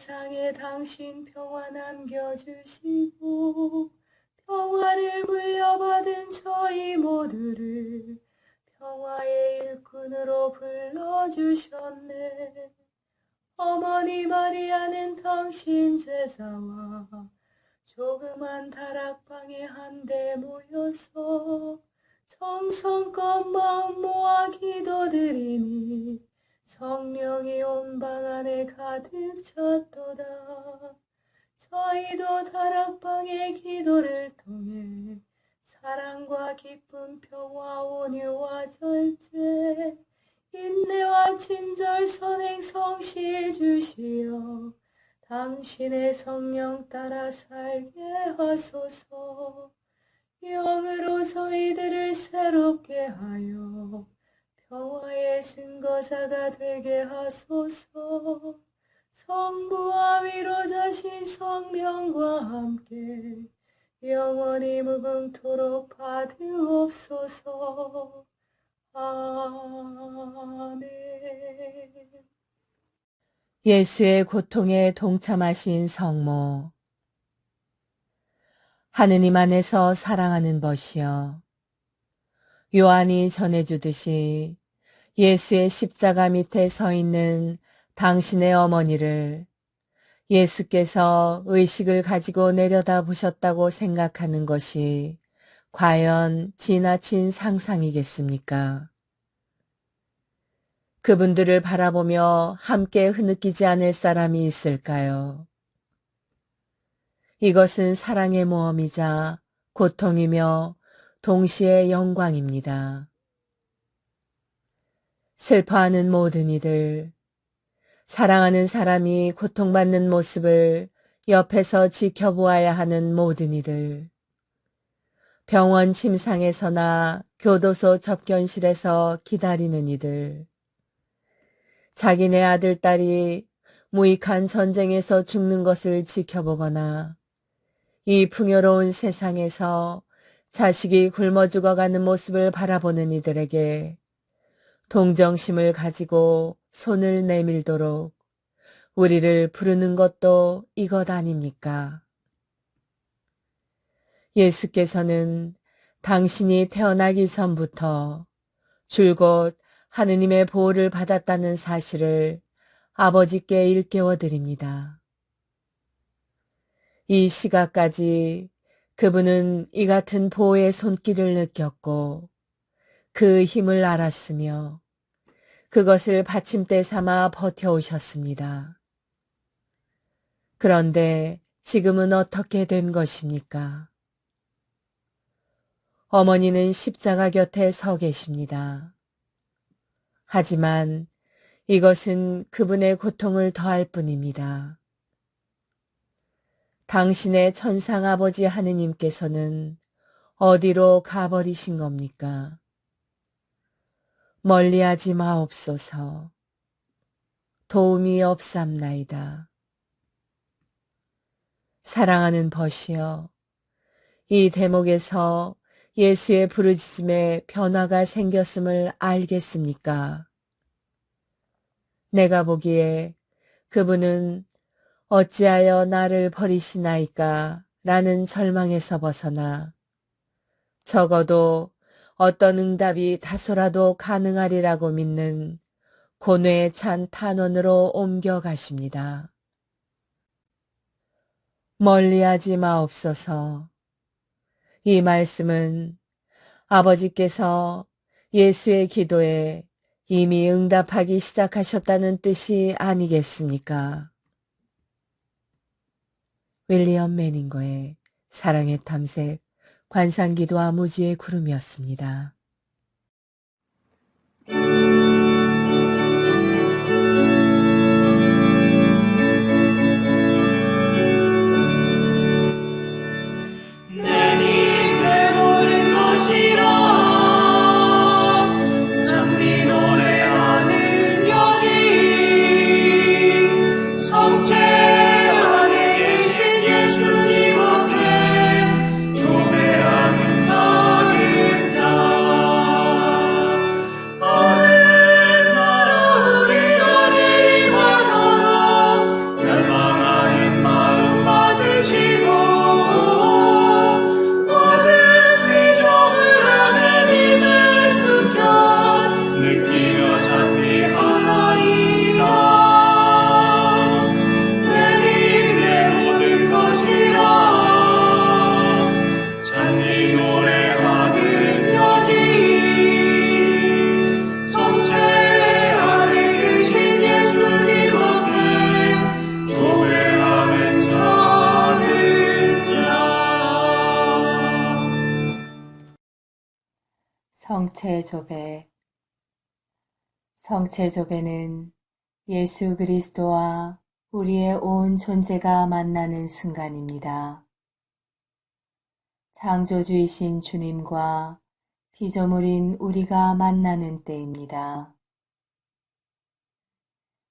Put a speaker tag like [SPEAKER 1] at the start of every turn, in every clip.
[SPEAKER 1] 세상에 당신 평화 남겨주시고 평화를 물려받은 저희 모두를 평화의 일꾼으로 불러주셨네. 어머니 마리아는 당신 제자와 조그만 다락방에 한데 모여서 정성껏 마음 모아 기도드리니 성령이 온 방 안에 가득 찼도다. 저희도 다락방의 기도를 통해 사랑과 기쁨, 평화, 온유와 절제, 인내와 친절, 선행, 성실 주시어 당신의 성령 따라 살게 하소서. 영으로 저희들을 새롭게 하여 평화의 증거자가 되게 하소서. 성부와 위로자신 성령과 함께 영원히 무궁토록 받으옵소서. 아멘.
[SPEAKER 2] 예수의 고통에 동참하신 성모, 하느님 안에서 사랑하는 벗이여, 요한이 전해주듯이 예수의 십자가 밑에 서 있는 당신의 어머니를 예수께서 의식을 가지고 내려다보셨다고 생각하는 것이 과연 지나친 상상이겠습니까? 그분들을 바라보며 함께 흐느끼지 않을 사람이 있을까요? 이것은 사랑의 모험이자 고통이며 동시에 영광입니다. 슬퍼하는 모든 이들, 사랑하는 사람이 고통받는 모습을 옆에서 지켜보아야 하는 모든 이들, 병원 침상에서나 교도소 접견실에서 기다리는 이들, 자기네 아들, 딸이 무익한 전쟁에서 죽는 것을 지켜보거나 이 풍요로운 세상에서 자식이 굶어 죽어가는 모습을 바라보는 이들에게 동정심을 가지고 손을 내밀도록 우리를 부르는 것도 이것 아닙니까? 예수께서는 당신이 태어나기 전부터 줄곧 하느님의 보호를 받았다는 사실을 아버지께 일깨워 드립니다. 이 시각까지 그분은 이 같은 보호의 손길을 느꼈고 그 힘을 알았으며 그것을 받침대 삼아 버텨오셨습니다. 그런데 지금은 어떻게 된 것입니까? 어머니는 십자가 곁에 서 계십니다. 하지만 이것은 그분의 고통을 더할 뿐입니다. 당신의 천상아버지 하느님께서는 어디로 가버리신 겁니까? 멀리하지 마옵소서. 도움이 없삼나이다. 사랑하는 벗이여, 이 대목에서 예수의 부르짖음에 변화가 생겼음을 알겠습니까? 내가 보기에 그분은 어찌하여 나를 버리시나이까 라는 절망에서 벗어나 적어도 어떤 응답이 다소라도 가능하리라고 믿는 고뇌에 찬 탄원으로 옮겨가십니다. 멀리하지 마옵소서. 이 말씀은 아버지께서 예수의 기도에 이미 응답하기 시작하셨다는 뜻이 아니겠습니까? 윌리엄 매닝거의 사랑의 탐색, 관상기도와 무지의 구름이었습니다.
[SPEAKER 3] 예수님 앞에 조배하는 작은 자
[SPEAKER 1] 성체조배. 성체조배는 예수 그리스도와 우리의 온 존재가 만나는 순간입니다. 창조주이신 주님과 피조물인 우리가 만나는 때입니다.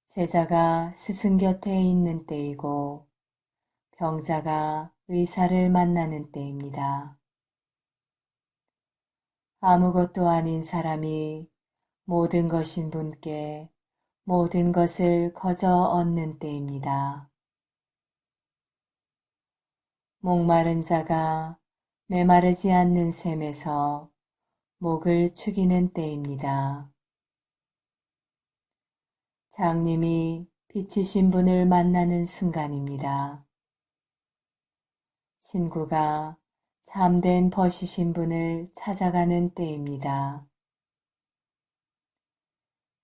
[SPEAKER 1] 제자가 스승 곁에 있는 때이고 병자가 의사를 만나는 때입니다. 아무것도 아닌 사람이 모든 것인 분께 모든 것을 거저 얻는 때입니다. 목마른 자가 메마르지 않는 샘에서 목을 축이는 때입니다. 장님이 빛이신 분을 만나는 순간입니다. 친구가 참된 벗이신 분을 찾아가는 때입니다.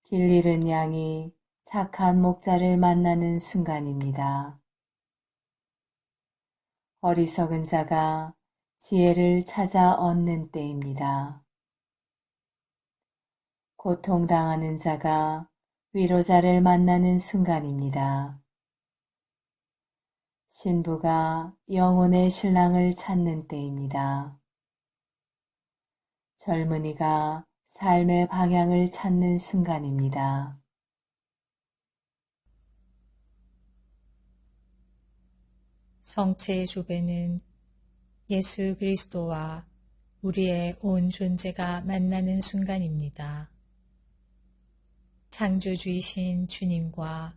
[SPEAKER 1] 길 잃은 양이 착한 목자를 만나는 순간입니다. 어리석은 자가 지혜를 찾아 얻는 때입니다. 고통당하는 자가 위로자를 만나는 순간입니다. 신부가 영혼의 신랑을 찾는 때입니다. 젊은이가 삶의 방향을 찾는 순간입니다.
[SPEAKER 3] 성체의 조배는 예수 그리스도와 우리의 온 존재가 만나는 순간입니다. 창조주이신 주님과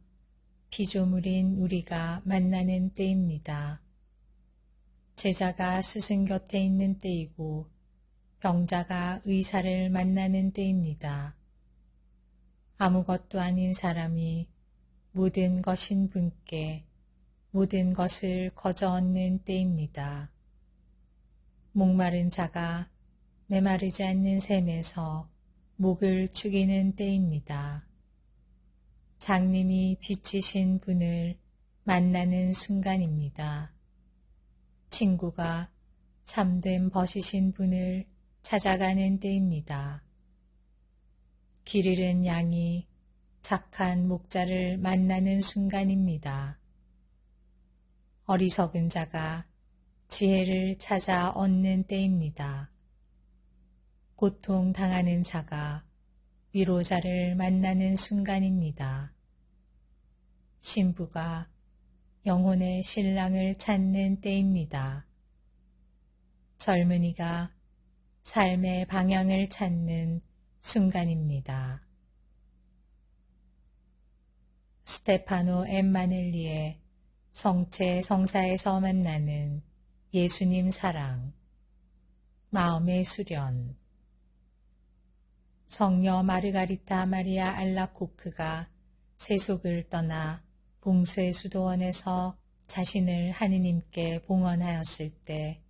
[SPEAKER 3] 피조물인 우리가 만나는 때입니다. 제자가 스승 곁에 있는 때이고 병자가 의사를 만나는 때입니다. 아무것도 아닌 사람이 모든 것인 분께 모든 것을 거저 얻는 때입니다. 목마른 자가 메마르지 않는 샘에서 목을 축이는 때입니다. 장님이 빛이신 분을 만나는 순간입니다. 친구가 참된 벗이신 분을 찾아가는 때입니다. 길 잃은 양이 착한 목자를 만나는 순간입니다. 어리석은 자가 지혜를 찾아 얻는 때입니다. 고통 당하는 자가 위로자를 만나는 순간입니다. 신부가 영혼의 신랑을 찾는 때입니다. 젊은이가 삶의 방향을 찾는 순간입니다. 스테파노 엠마넬리의 성체 성사에서 만나는 예수님 사랑, 마음의 수련. 성녀 마르가리타 마리아 알라코크가 세속을 떠나 봉쇄 수도원에서 자신을 하느님께 봉헌하였을 때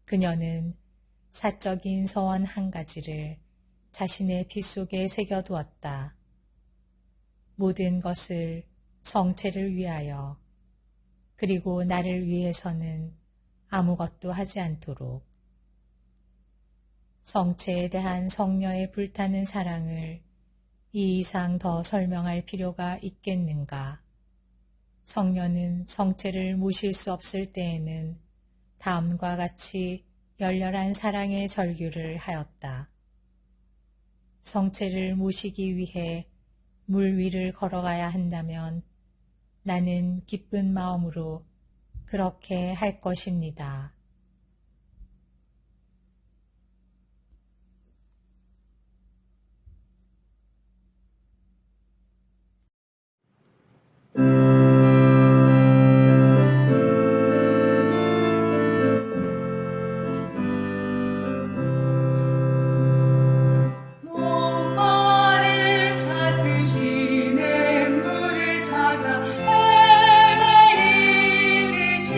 [SPEAKER 3] 그녀는 사적인 서원 한 가지를 자신의 피 속에 새겨두었다. 모든 것을 성체를 위하여 그리고 나를 위해서는 아무것도 하지 않도록. 성체에 대한 성녀의 불타는 사랑을 이 이상 더 설명할 필요가 있겠는가? 성녀는 성체를 모실 수 없을 때에는 다음과 같이 열렬한 사랑의 절규를 하였다. 성체를 모시기 위해 물 위를 걸어가야 한다면 나는 기쁜 마음으로 그렇게 할 것입니다.
[SPEAKER 1] 목마른 사슬시내 물을 찾아 헤매 이르시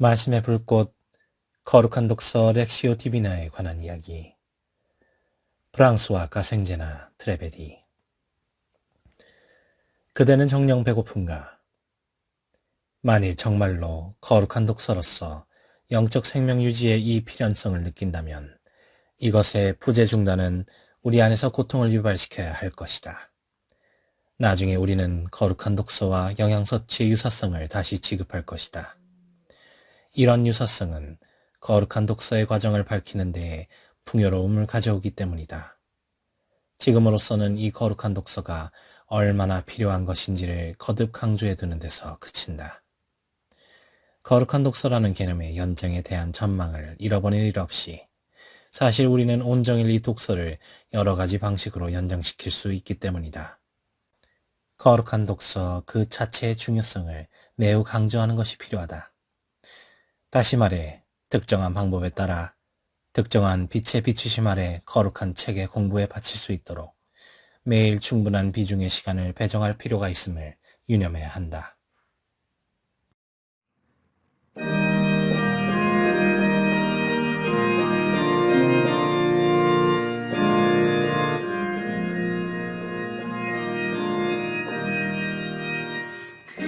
[SPEAKER 4] 말씀의 불꽃, 거룩한 독서 렉시오 디비나에 관한 이야기. 프랑스와 가생제나 트레베디. 그대는 정녕 배고픈가? 만일 정말로 거룩한 독서로서 영적 생명 유지의 이 필연성을 느낀다면 이것의 부재 중단은 우리 안에서 고통을 유발시켜야 할 것이다. 나중에 우리는 거룩한 독서와 영양섭취의 유사성을 다시 지급할 것이다. 이런 유사성은 거룩한 독서의 과정을 밝히는 데에 풍요로움을 가져오기 때문이다. 지금으로서는 이 거룩한 독서가 얼마나 필요한 것인지를 거듭 강조해 두는 데서 그친다. 거룩한 독서라는 개념의 연장에 대한 전망을 잃어버릴 일 없이 사실 우리는 온종일 이 독서를 여러 가지 방식으로 연장시킬 수 있기 때문이다. 거룩한 독서 그 자체의 중요성을 매우 강조하는 것이 필요하다. 다시 말해 특정한 방법에 따라 특정한 빛의 비추심 아래 거룩한 책의 공부에 바칠 수 있도록 매일 충분한 비중의 시간을 배정할 필요가 있음을 유념해야 한다.
[SPEAKER 1] 그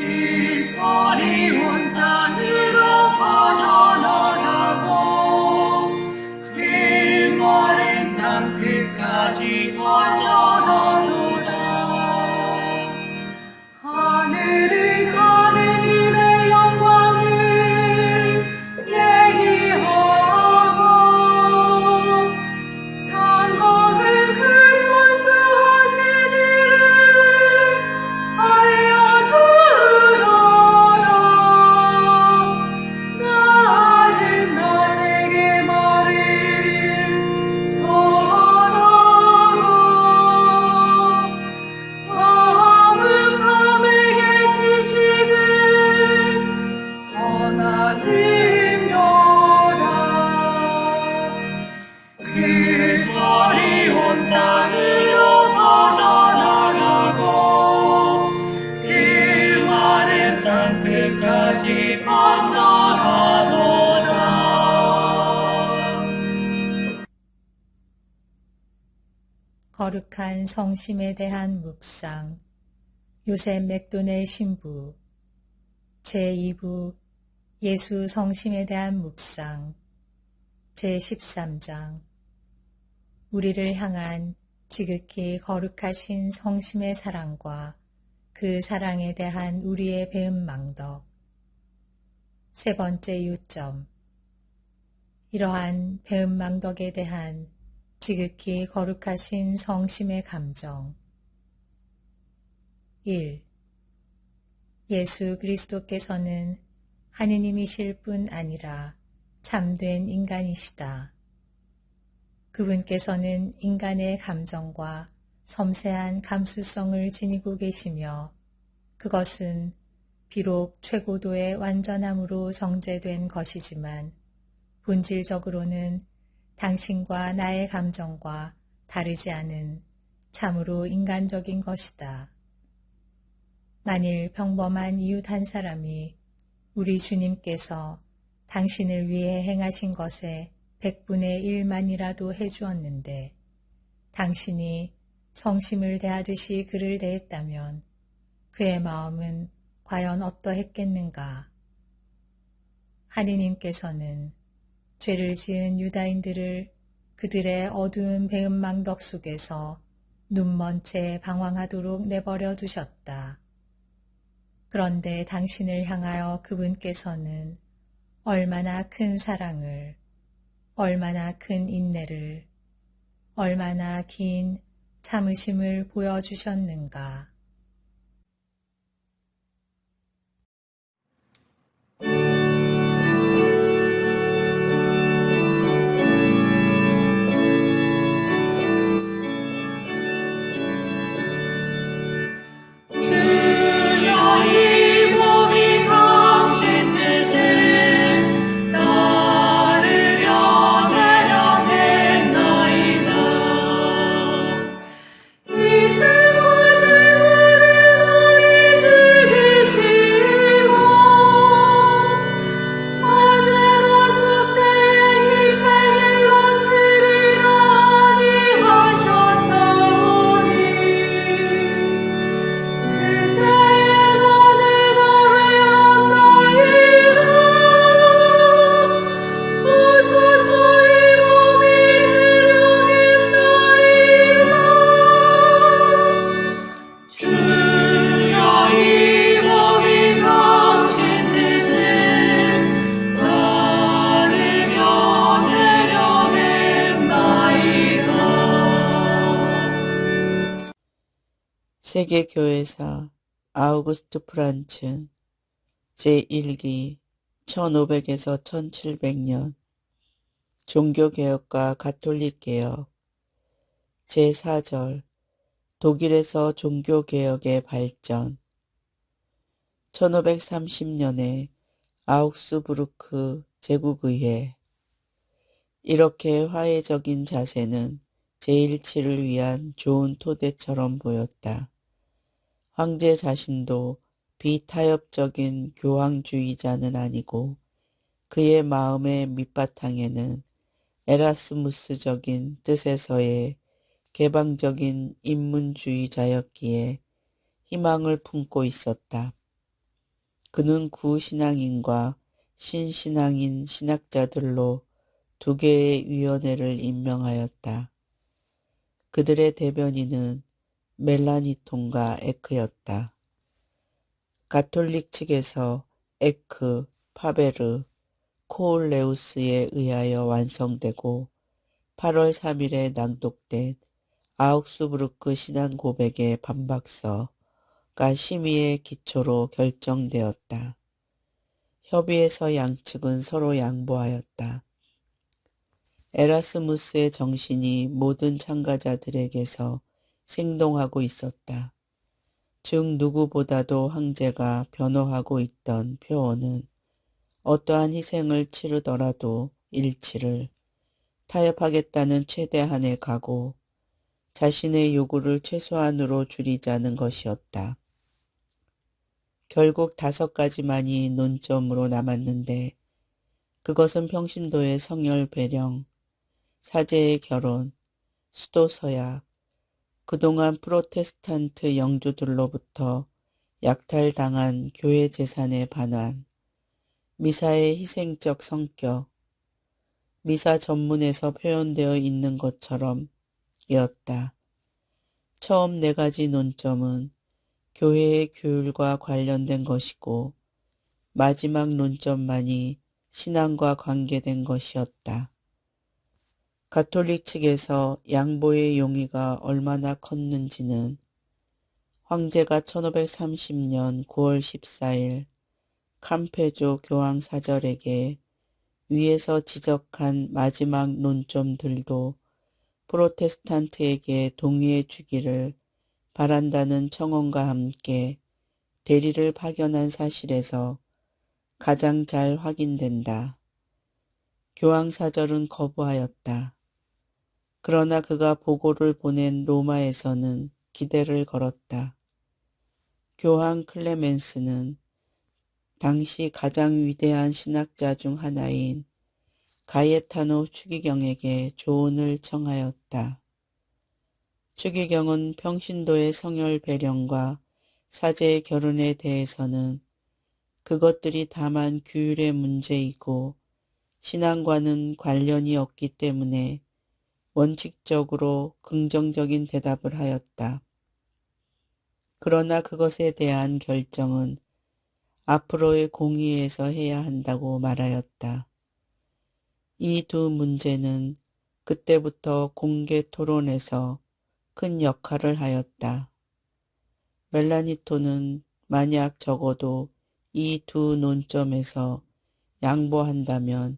[SPEAKER 1] 소리 온 땅으로 퍼져나가고 그 마른 땅 끝까지 퍼져나도다. 하늘은 하느님의 영광을 얘기하고 장막은 그 손수하신 일을 알려주더라. 낮은 낮에게 말을 전하고 밤은 밤에게 지식을 전하는도다. 그 소리 온 땅으로 퍼져나가고 그 마른 땅 끝까지 번져가도다.
[SPEAKER 3] 거룩한 성심에 대한 묵상 요셉 맥도넬 신부 제2부 예수 성심에 대한 묵상 제13장 우리를 향한 지극히 거룩하신 성심의 사랑과 그 사랑에 대한 우리의 배은망덕 세 번째 요점 이러한 배은망덕에 대한 지극히 거룩하신 성심의 감정 1. 예수 그리스도께서는 하느님이실 뿐 아니라 참된 인간이시다. 그분께서는 인간의 감정과 섬세한 감수성을 지니고 계시며 그것은 비록 최고도의 완전함으로 정제된 것이지만 본질적으로는 당신과 나의 감정과 다르지 않은 참으로 인간적인 것이다. 만일 평범한 이웃 한 사람이 우리 주님께서 당신을 위해 행하신 것에 100분의 1만이라도 해주었는데 당신이 성심을 대하듯이 그를 대했다면 그의 마음은 과연 어떠했겠는가? 하느님께서는 죄를 지은 유다인들을 그들의 어두운 배은망덕 속에서 눈먼 채 방황하도록 내버려 두셨다. 그런데 당신을 향하여 그분께서는 얼마나 큰 사랑을, 얼마나 큰 인내를, 얼마나 긴 참으심을 보여주셨는가.
[SPEAKER 1] 주여 이 몸이 당신 뜻을 따르려 대령했나이다. 이 슬퍼짐을
[SPEAKER 5] 세계교회사 아우구스트 프란츠 제1기 1500에서 1700년 종교개혁과 가톨릭개혁 제4절 독일에서 종교개혁의 발전 1530년에 아우크스부르크 제국의회 이렇게 화해적인 자세는 제1치를 위한 좋은 토대처럼 보였다. 황제 자신도 비타협적인 교황주의자는 아니고 그의 마음의 밑바탕에는 에라스무스적인 뜻에서의 개방적인 인문주의자였기에 희망을 품고 있었다. 그는 구신앙인과 신신앙인 신학자들로 두 개의 위원회를 임명하였다. 그들의 대변인은 멜라니톤과 에크였다. 가톨릭 측에서 에크, 파베르, 코올레우스에 의하여 완성되고 8월 3일에 낭독된 아우크스부르크 신앙 고백의 반박서가 심의의 기초로 결정되었다. 협의에서 양측은 서로 양보하였다. 에라스무스의 정신이 모든 참가자들에게서 생동하고 있었다. 즉 누구보다도 황제가 변호하고 있던 표어는 어떠한 희생을 치르더라도 일치를 타협하겠다는 최대한의 각오, 자신의 요구를 최소한으로 줄이자는 것이었다. 결국 5가지만이 논점으로 남았는데 그것은 평신도의 성혈 배령, 사제의 결혼, 수도 서약, 그동안 프로테스탄트 영주들로부터 약탈당한 교회 재산의 반환, 미사의 희생적 성격, 미사 전문에서 표현되어 있는 것처럼 이었다. 처음 4가지 논점은 교회의 규율과 관련된 것이고 마지막 논점만이 신앙과 관계된 것이었다. 가톨릭 측에서 양보의 용의가 얼마나 컸는지는 황제가 1530년 9월 14일 캄페조 교황 사절에게 위에서 지적한 마지막 논점들도 프로테스탄트에게 동의해 주기를 바란다는 청원과 함께 대리를 파견한 사실에서 가장 잘 확인된다. 교황 사절은 거부하였다. 그러나 그가 보고를 보낸 로마에서는 기대를 걸었다. 교황 클레멘스는 당시 가장 위대한 신학자 중 하나인 가예타노 추기경에게 조언을 청하였다. 추기경은 평신도의 성혈 배령과 사제의 결혼에 대해서는 그것들이 다만 규율의 문제이고 신앙과는 관련이 없기 때문에 원칙적으로 긍정적인 대답을 하였다. 그러나 그것에 대한 결정은 앞으로의 공의에서 해야 한다고 말하였다. 이 두 문제는 그때부터 공개 토론에서 큰 역할을 하였다. 멜라니토는 만약 적어도 이 두 논점에서 양보한다면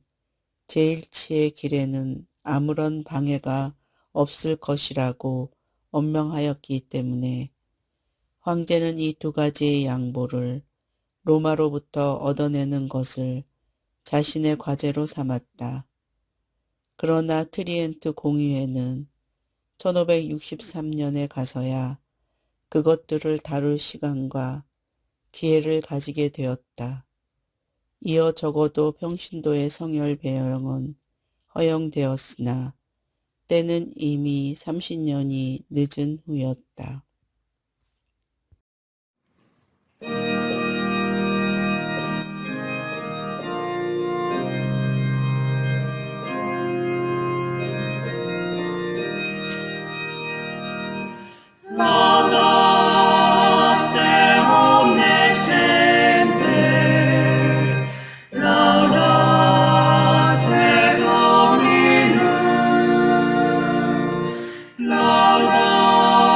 [SPEAKER 5] 제1치의 길에는 아무런 방해가 없을 것이라고 언명하였기 때문에 황제는 이 2가지의 양보를 로마로부터 얻어내는 것을 자신의 과제로 삼았다. 그러나 트리엔트 공의회는 1563년에 가서야 그것들을 다룰 시간과 기회를 가지게 되었다. 이어 적어도 평신도의 성혈 배령은 허용되었으나 때는 이미 30년이 늦은 후였다.
[SPEAKER 1] Laudate omnes gentes, laudate Dominum, laudate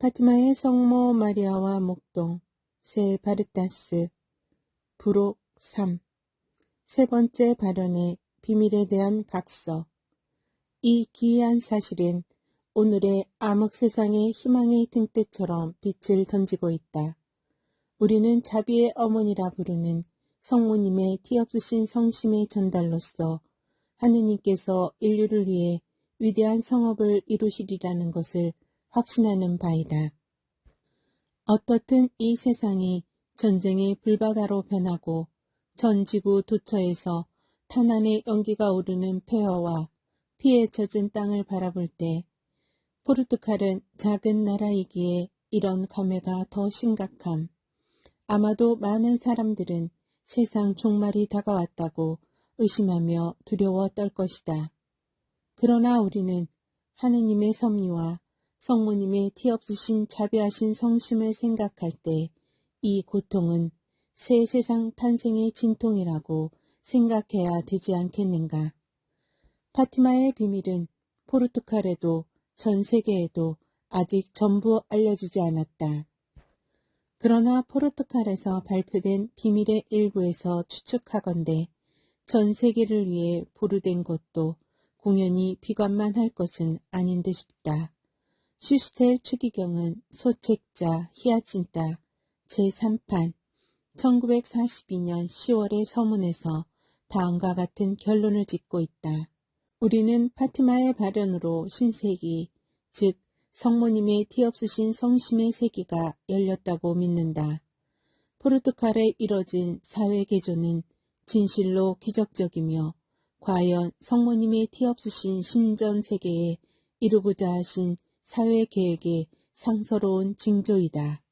[SPEAKER 6] 파티마의 성모 마리아와 목동, 세 바르타스, 부록 3. 세 번째 발언의 비밀에 대한 각서. 이 기이한 사실은 오늘의 암흑 세상의 희망의 등대처럼 빛을 던지고 있다. 우리는 자비의 어머니라 부르는 성모님의 티없으신 성심의 전달로서 하느님께서 인류를 위해 위대한 성업을 이루시리라는 것을 확신하는 바이다. 어떻든 이 세상이 전쟁의 불바다로 변하고 전 지구 도처에서 탄환의 연기가 오르는 폐허와 피에 젖은 땅을 바라볼 때 포르투갈은 작은 나라이기에 이런 감회가 더 심각함. 아마도 많은 사람들은 세상 종말이 다가왔다고 의심하며 두려워 떨 것이다. 그러나 우리는 하느님의 섭리와 성모님의 티없으신 자비하신 성심을 생각할 때 이 고통은 새 세상 탄생의 진통이라고 생각해야 되지 않겠는가. 파티마의 비밀은 포르투갈에도 전 세계에도 아직 전부 알려지지 않았다. 그러나 포르투갈에서 발표된 비밀의 일부에서 추측하건대 전 세계를 위해 보류된 것도 공연히 비관만 할 것은 아닌 듯 싶다. 슈스텔 추기경은 소책자 히아친타 제3판 1942년 10월의 서문에서 다음과 같은 결론을 짓고 있다. 우리는 파티마의 발현으로 신세기, 즉 성모님의 티없으신 성심의 세기가 열렸다고 믿는다. 포르투갈에 이뤄진 사회 개조는 진실로 기적적이며 과연 성모님의 티없으신 신전 세계에 이루고자 하신 사회 계획의 상서로운 징조이다.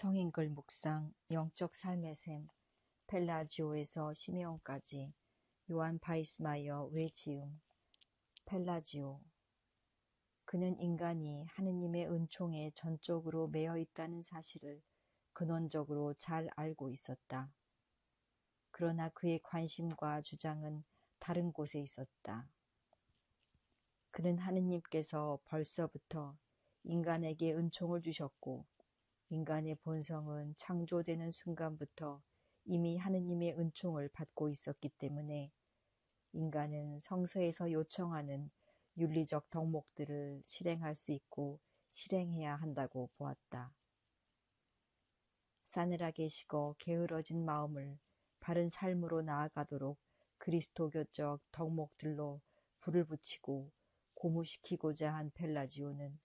[SPEAKER 7] 성인글 묵상, 영적 삶의 샘, 펠라지오에서 시메온까지, 요한 바이스마이어 외지음, 펠라지오. 그는 인간이 하느님의 은총에 전적으로 매여 있다는 사실을 근원적으로 잘 알고 있었다. 그러나 그의 관심과 주장은 다른 곳에 있었다. 그는 하느님께서 벌써부터 인간에게 은총을 주셨고 인간의 본성은 창조되는 순간부터 이미 하느님의 은총을 받고 있었기 때문에 인간은 성서에서 요청하는 윤리적 덕목들을 실행할 수 있고 실행해야 한다고 보았다. 싸늘하게 식어 게으러진 마음을 바른 삶으로 나아가도록 그리스도교적 덕목들로 불을 붙이고 고무시키고자 한 펠라지오는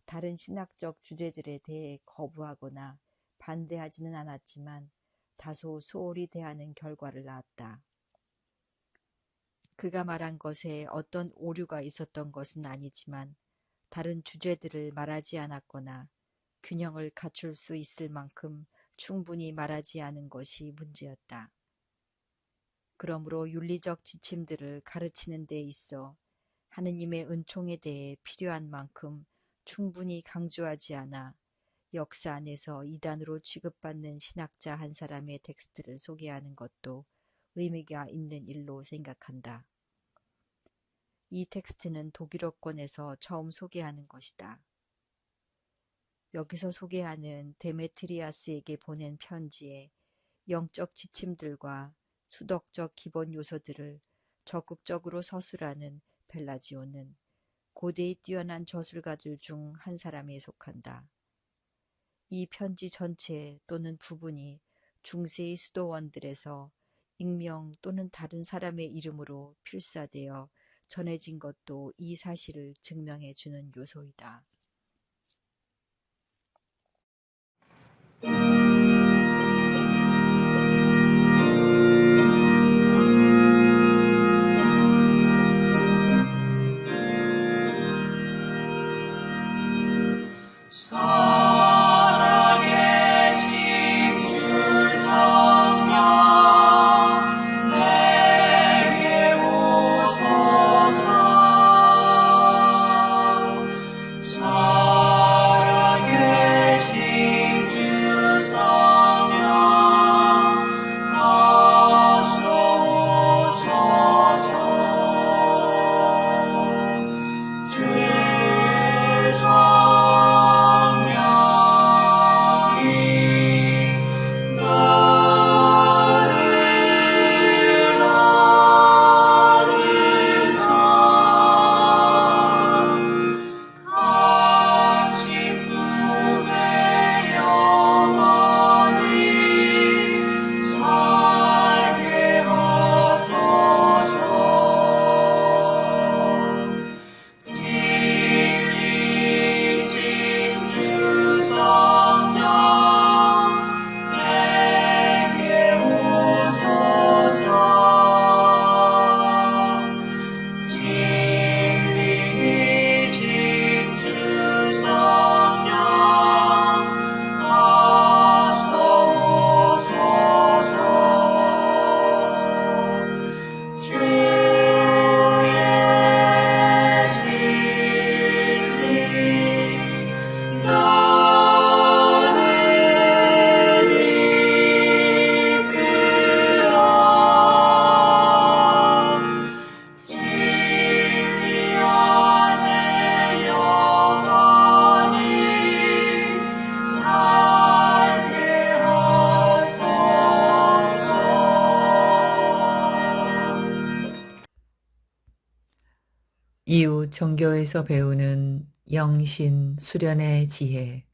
[SPEAKER 7] 다른 신학적 주제들에 대해 거부하거나 반대하지는 않았지만 다소 소홀히 대하는 결과를 낳았다. 그가 말한 것에 어떤 오류가 있었던 것은 아니지만 다른 주제들을 말하지 않았거나 균형을 갖출 수 있을 만큼 충분히 말하지 않은 것이 문제였다. 그러므로 윤리적 지침들을 가르치는 데 있어 하느님의 은총에 대해 필요한 만큼 충분히 강조하지 않아 역사 안에서 이단으로 취급받는 신학자 한 사람의 텍스트를 소개하는 것도 의미가 있는 일로 생각한다. 이 텍스트는 독일어권에서 처음 소개하는 것이다. 여기서 소개하는 데메트리아스에게 보낸 편지에 영적 지침들과 수덕적 기본 요소들을 적극적으로 서술하는 벨라지오는 고대의 뛰어난 저술가들 중 한 사람에 속한다. 이 편지 전체 또는 부분이 중세의 수도원들에서 익명 또는 다른 사람의 이름으로 필사되어 전해진 것도 이 사실을 증명해 주는 요소이다.
[SPEAKER 1] 살아계신 주 성령 내게 오소서. 살아계신 주 성령 어서 오소서. 주 성령이 너를 나르사 당신 품에 영원히 살게 하소서. 진리신 주 성령 내게 오소서. 진리신 주 성령 어서 오소서. 주의 진리 나를 이끌어 진리 안에 영원히 살게 하소서.
[SPEAKER 2] 이후 종교에서 배우는 영신 수련의 지혜.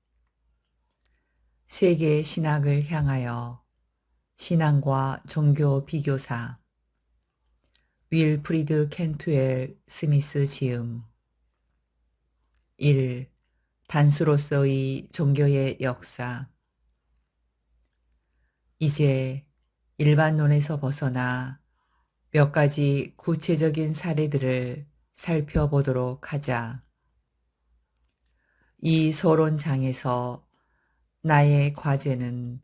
[SPEAKER 2] 세계 신학을 향하여 신앙과 종교 비교사. 윌프리드 켄투엘 스미스 지음. 1. 단수로서의 종교의 역사. 이제 일반론에서 벗어나 몇 가지 구체적인 사례들을 살펴보도록 하자. 이 서론장에서 나의 과제는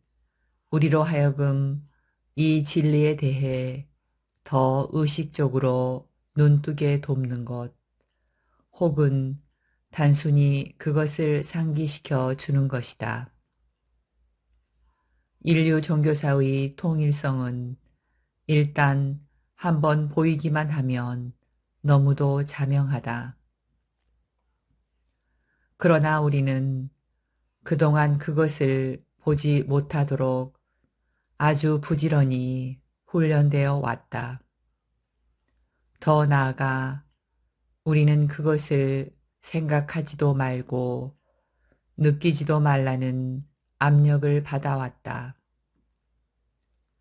[SPEAKER 2] 우리로 하여금 이 진리에 대해 더 의식적으로 눈뜨게 돕는 것, 혹은 단순히 그것을 상기시켜 주는 것이다. 인류 종교사의 통일성은 일단 한번 보이기만 하면 너무도 자명하다. 그러나 우리는 그동안 그것을 보지 못하도록 아주 부지런히 훈련되어 왔다. 더 나아가 우리는 그것을 생각하지도 말고 느끼지도 말라는 압력을 받아왔다.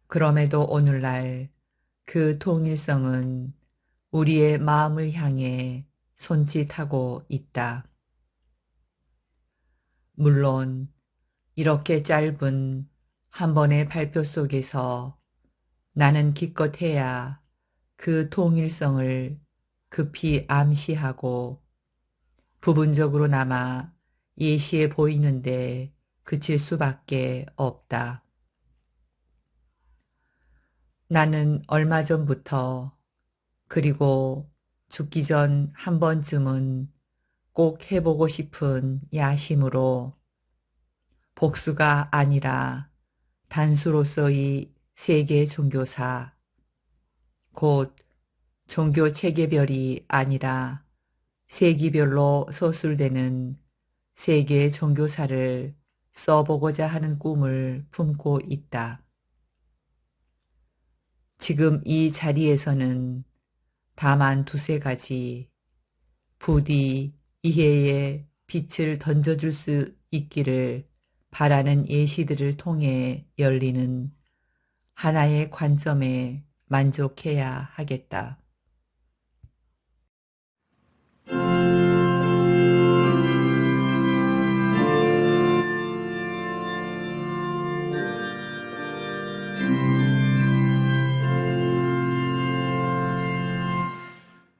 [SPEAKER 2] 그럼에도 오늘날 그 통일성은 우리의 마음을 향해 손짓하고 있다. 물론 이렇게 짧은 한 번의 발표 속에서 나는 기껏해야 그 통일성을 급히 암시하고 부분적으로나마 예시해 보이는데
[SPEAKER 3] 그칠 수밖에 없다. 나는 얼마 전부터 그리고 죽기 전 한 번쯤은 꼭 해보고 싶은 야심으로 복수가 아니라 단수로서의 세계 종교사, 곧 종교 체계별이 아니라 세기별로 서술되는 세계 종교사를 써보고자 하는 꿈을 품고 있다. 지금 이 자리에서는 다만 두세 가지 부디 이해의 빛을 던져줄 수 있기를 바라는 예시들을 통해 열리는 하나의 관점에 만족해야 하겠다.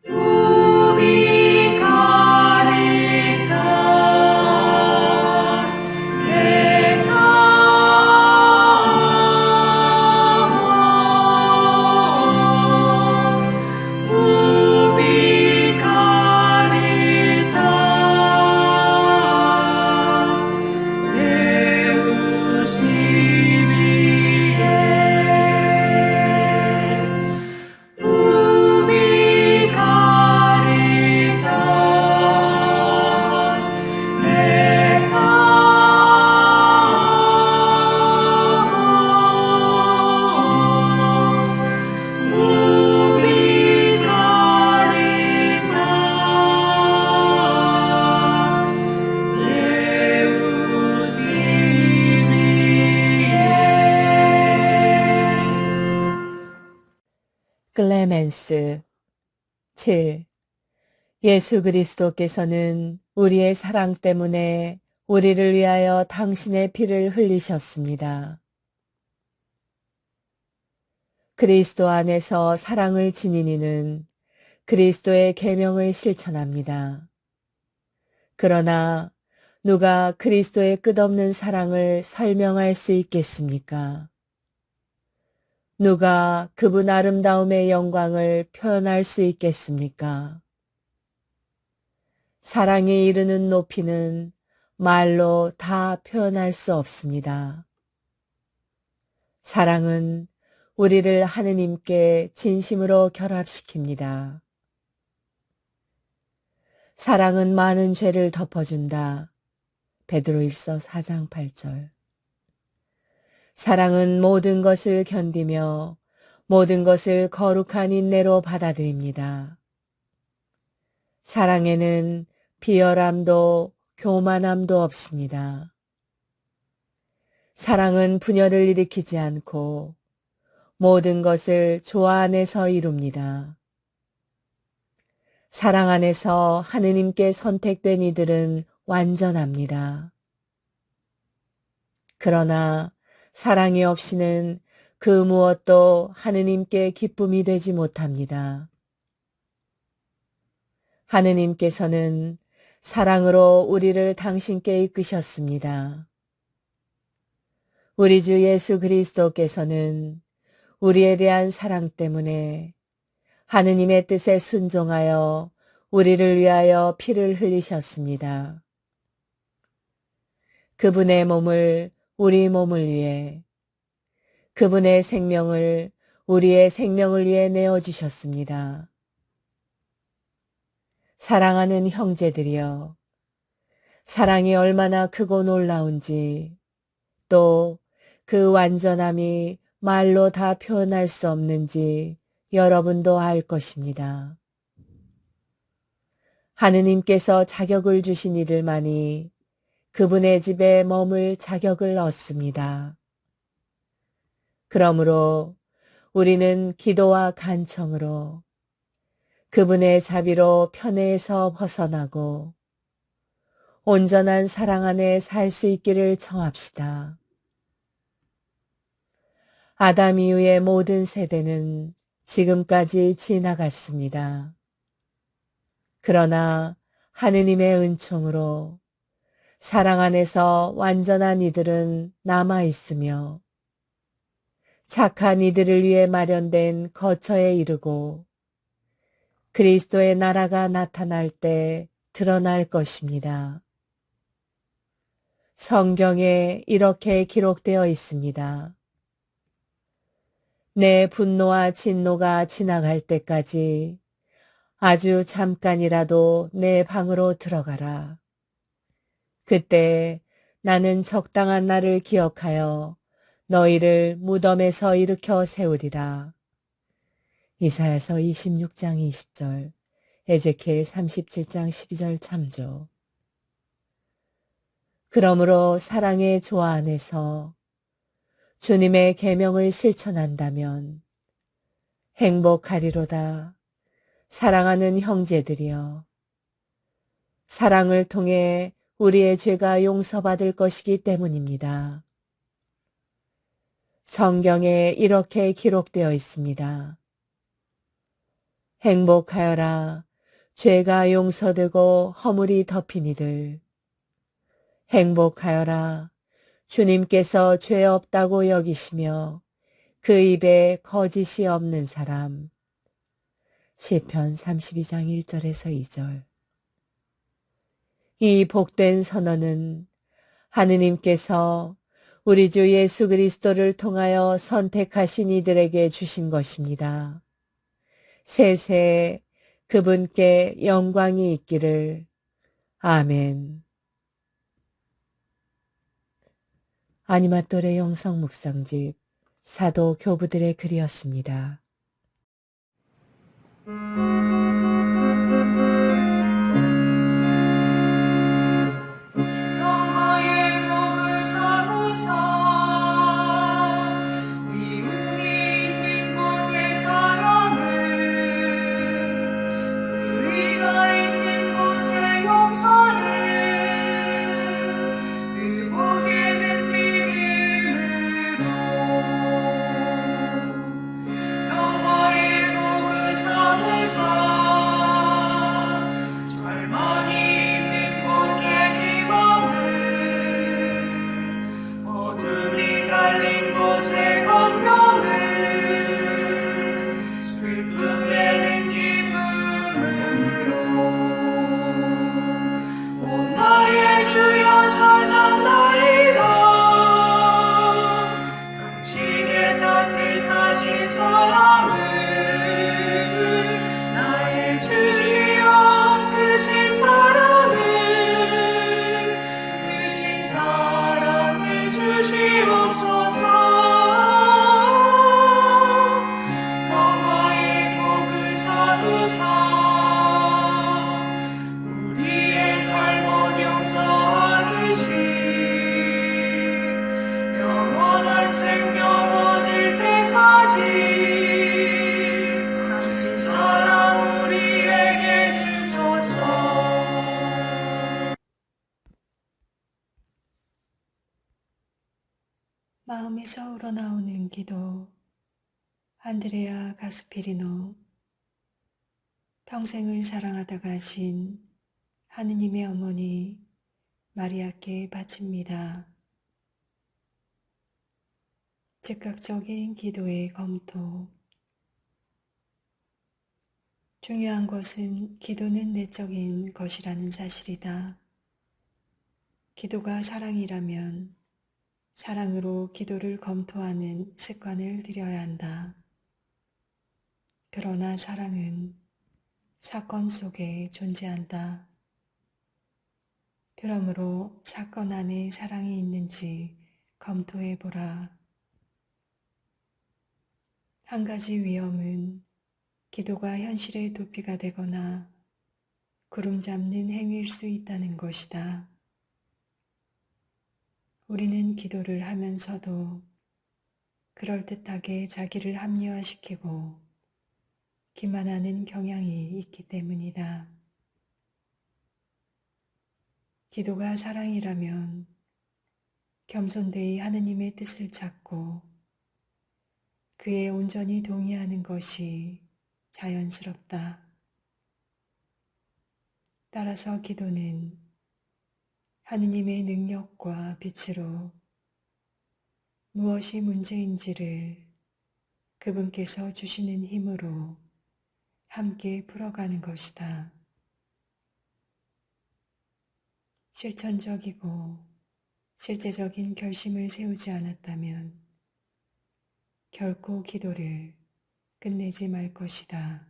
[SPEAKER 1] 우비 카리타스 에타모 우비 카리타스 데우스 이비에스 우비 카리타스 에타모 우비 카리타스 데우스 이비에스
[SPEAKER 2] 클레멘스 7. 예수 그리스도께서는 우리의 사랑 때문에 우리를 위하여 당신의 피를 흘리셨습니다. 그리스도 안에서 사랑을 지닌 이는 그리스도의 계명을 실천합니다. 그러나 누가 그리스도의 끝없는 사랑을 설명할 수 있겠습니까? 누가 그분 아름다움의 영광을 표현할 수 있겠습니까? 사랑에 이르는 높이는 말로 다 표현할 수 없습니다. 사랑은 우리를 하느님께 진심으로 결합시킵니다. 사랑은 많은 죄를 덮어준다. 베드로일서 4장 8절. 사랑은 모든 것을 견디며 모든 것을 거룩한 인내로 받아들입니다. 사랑에는 비열함도 교만함도 없습니다. 사랑은 분열을 일으키지 않고 모든 것을 조화 안에서 이룹니다. 사랑 안에서 하느님께 선택된 이들은 완전합니다. 그러나 사랑이 없이는 그 무엇도 하느님께 기쁨이 되지 못합니다. 하느님께서는 사랑으로 우리를 당신께 이끄셨습니다. 우리 주 예수 그리스도께서는 우리에 대한 사랑 때문에 하느님의 뜻에 순종하여 우리를 위하여 피를 흘리셨습니다. 그분의 몸을 우리 몸을 위해, 그분의 생명을 우리의 생명을 위해 내어주셨습니다. 사랑하는 형제들이여, 사랑이 얼마나 크고 놀라운지, 또 그 완전함이 말로 다 표현할 수 없는지 여러분도 알 것입니다. 하느님께서 자격을 주신 이들만이 그분의 집에 머물 자격을 얻습니다. 그러므로 우리는 기도와 간청으로 그분의 자비로 편애에서 벗어나고 온전한 사랑 안에 살 수 있기를 청합시다. 아담 이후의 모든 세대는 지금까지 지나갔습니다. 그러나 하느님의 은총으로 사랑 안에서 완전한 이들은 남아 있으며 착한 이들을 위해 마련된 거처에 이르고 그리스도의 나라가 나타날 때 드러날 것입니다. 성경에 이렇게 기록되어 있습니다. 내 분노와 진노가 지나갈 때까지 아주 잠깐이라도 내 방으로 들어가라. 그때 나는 적당한 날을 기억하여 너희를 무덤에서 일으켜 세우리라. 이사야서 26장 20절, 에제키엘 37장 12절 참조. 그러므로 사랑의 조화 안에서 주님의 계명을 실천한다면 행복하리로다. 사랑하는 형제들이여, 사랑을 통해 우리의 죄가 용서받을 것이기 때문입니다. 성경에 이렇게 기록되어 있습니다. 행복하여라. 죄가 용서되고 허물이 덮인 이들. 행복하여라. 주님께서 죄 없다고 여기시며 그 입에 거짓이 없는 사람. 시편 32장 1절에서 2절. 이 복된 선언은 하느님께서 우리 주 예수 그리스도를 통하여 선택하신 이들에게 주신 것입니다. 세세 그분께 영광이 있기를. 아멘. 아니마토레 영성 묵상집 사도 교부들의 글이었습니다.
[SPEAKER 1] 평화의 복을 삼으사 미움이 있는 곳에 사랑을 불의가 있는 곳에 용서를 의복에는 믿음으로 평화의 복을 삼으사 절망이 있는 곳에 희망을 어둠이 깔린 곳에 광명을 슬픔에는 기쁨으로 오 나의 주여 찾았나이다 당신의 따뜻하신 사랑을 나의 주시여 크신 사랑을 주시옵소서 평화의 복을 삼으사 우리의 잘못 용서하듯이 영원한 생명 얻을 때까지 당신 사랑 우리에게 주소서.
[SPEAKER 8] 마음에서 우러나오는 기도. 안드레아 가스피리노. 평생을 사랑하다 가신 하느님의 어머니 마리아께 바칩니다. 즉각적인 기도의 검토. 중요한 것은 기도는 내적인 것이라는 사실이다. 기도가 사랑이라면 사랑으로 기도를 검토하는 습관을 들여야 한다. 그러나 사랑은 사건 속에 존재한다. 그러므로 사건 안에 사랑이 있는지 검토해 보라. 한 가지 위험은 기도가 현실의 도피가 되거나 구름 잡는 행위일 수 있다는 것이다. 우리는 기도를 하면서도 그럴듯하게 자기를 합리화시키고 기만하는 경향이 있기 때문이다. 기도가 사랑이라면 겸손되이 하느님의 뜻을 찾고 그에 온전히 동의하는 것이 자연스럽다. 따라서 기도는 하느님의 능력과 빛으로 무엇이 문제인지를 그분께서 주시는 힘으로 함께 풀어가는 것이다. 실천적이고 실제적인 결심을 세우지 않았다면 결코 기도를 끝내지 말 것이다.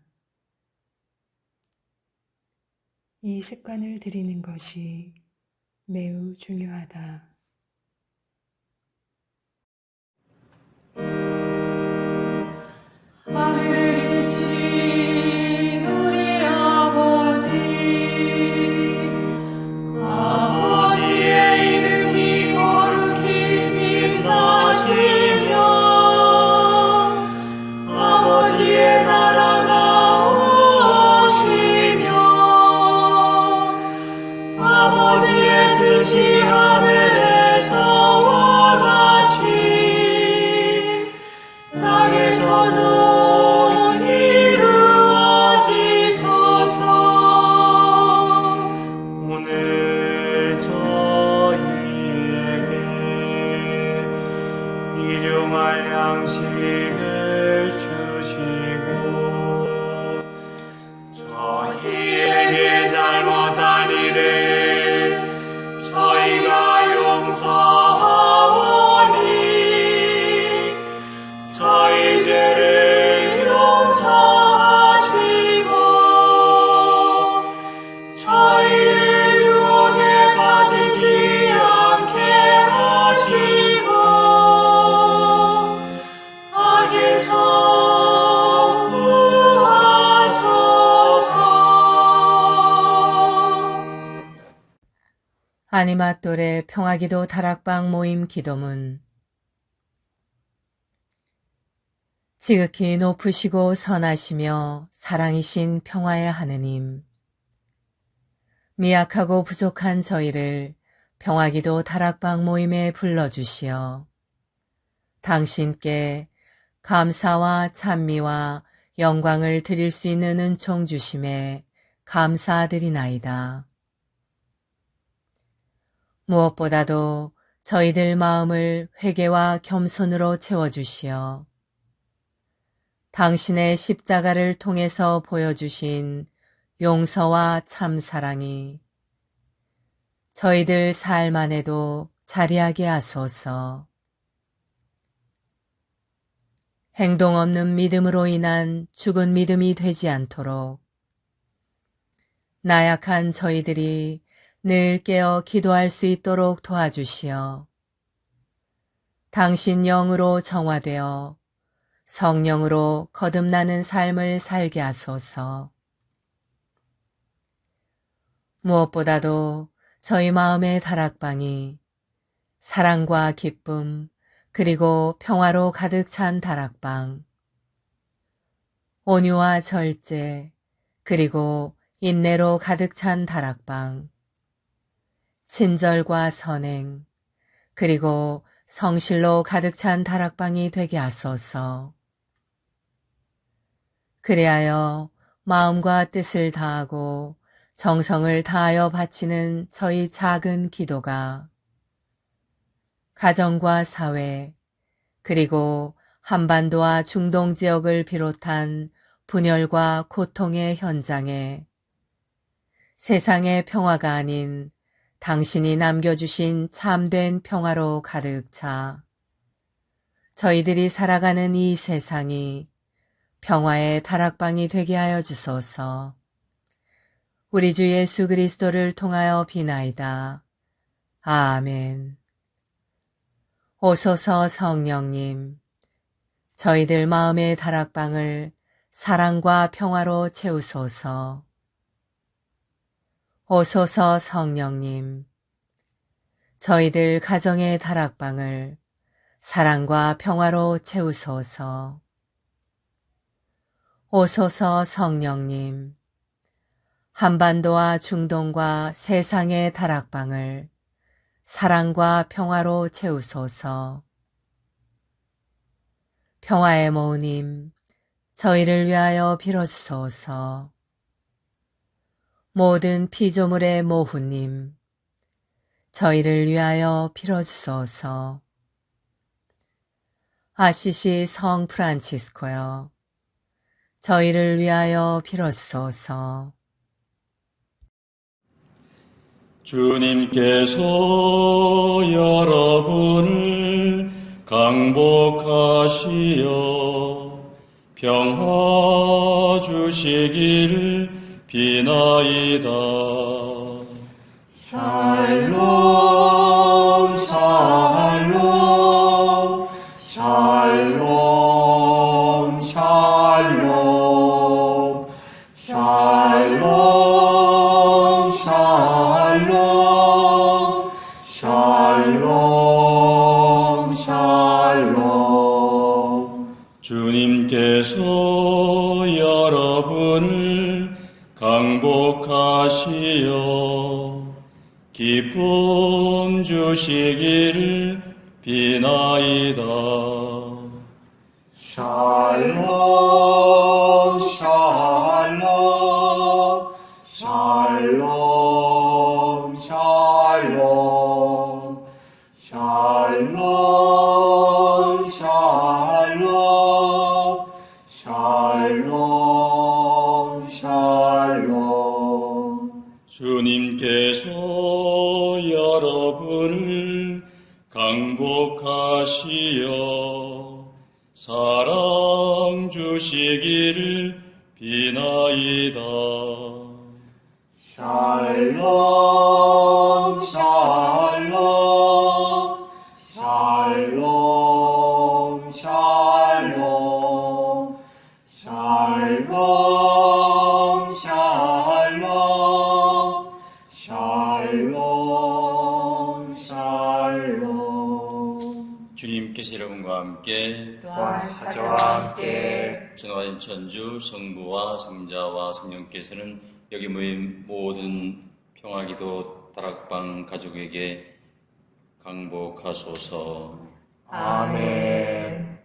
[SPEAKER 8] 이 습관을 들이는 것이 매우 중요하다.
[SPEAKER 1] 하늘에 계신 우리 아버지, 아버지의 이름이 거룩히 빛나시며 아버지의 나라가 오시며 아버지의 뜻이 하늘에서와 같이 땅에서도 이루어지소서. 오늘 저희에게 일용할 양식을 주시고 저희에게 잘못한 일을 저희가 용서하오니 저희 죄를 용서하시고 저희를 유혹에 빠지지 않게 하시고 악에서 구하소서.
[SPEAKER 2] 아니마똘의 평화기도 다락방 모임 기도문. 지극히 높으시고 선하시며 사랑이신 평화의 하느님, 미약하고 부족한 저희를 평화기도 다락방 모임에 불러주시어 당신께 감사와 찬미와 영광을 드릴 수 있는 은총 주심에 감사드리나이다. 무엇보다도 저희들 마음을 회개와 겸손으로 채워주시어 당신의 십자가를 통해서 보여주신 용서와 참사랑이 저희들 삶 안에도 자리하게 하소서. 행동 없는 믿음으로 인한 죽은 믿음이 되지 않도록 나약한 저희들이 늘 깨어 기도할 수 있도록 도와주시어 당신 영으로 정화되어 성령으로 거듭나는 삶을 살게 하소서. 무엇보다도 저희 마음의 다락방이 사랑과 기쁨 그리고 평화로 가득 찬 다락방, 온유와 절제 그리고 인내로 가득 찬 다락방, 친절과 선행 그리고 성실로 가득 찬 다락방이 되게 하소서. 그리하여 마음과 뜻을 다하고 정성을 다하여 바치는 저희 작은 기도가 가정과 사회 그리고 한반도와 중동 지역을 비롯한 분열과 고통의 현장에 세상의 평화가 아닌 당신이 남겨주신 참된 평화로 가득 차 저희들이 살아가는 이 세상이 평화의 다락방이 되게 하여 주소서. 우리 주 예수 그리스도를 통하여 비나이다. 아멘. 오소서 성령님, 저희들 마음의 다락방을 사랑과 평화로 채우소서. 오소서 성령님, 저희들 가정의 다락방을 사랑과 평화로 채우소서. 오소서 성령님, 한반도와 중동과 세상의 다락방을 사랑과 평화로 채우소서. 평화의 모으님, 저희를 위하여 빌어주소서. 모든 피조물의 모후님, 저희를 위하여 빌어주소서. 아시시 성 프란치스코여, 저희를 위하여 빌어주소서.
[SPEAKER 1] 주님께서 여러분을 강복하시어 평화 주시기를 비나이다. 샬롬 샬롬 샬롬 샬롬 샬롬 샬롬 샬롬 샬롬. 주님께서 여러분을 강복하시어 기쁨 주시기를 비나이다. 샬롬 샬롬 샬롬 샬롬 샬롬 샬롬 샬롬 샬롬. 주님께서 여러분을 강복하시어 사랑 주시기를 비나이다. 샬롬 샬롬 샬롬 샬롬 샬롬 샬롬 샬롬 샬롬. 주님께서 여러분과 함께
[SPEAKER 3] 또한 사자와 함께
[SPEAKER 1] 전화인 천주 성부와 성자와 성령께서는 여기 모인 모든 평화기도 다락방 가족에게 강복하소서.
[SPEAKER 3] 아멘.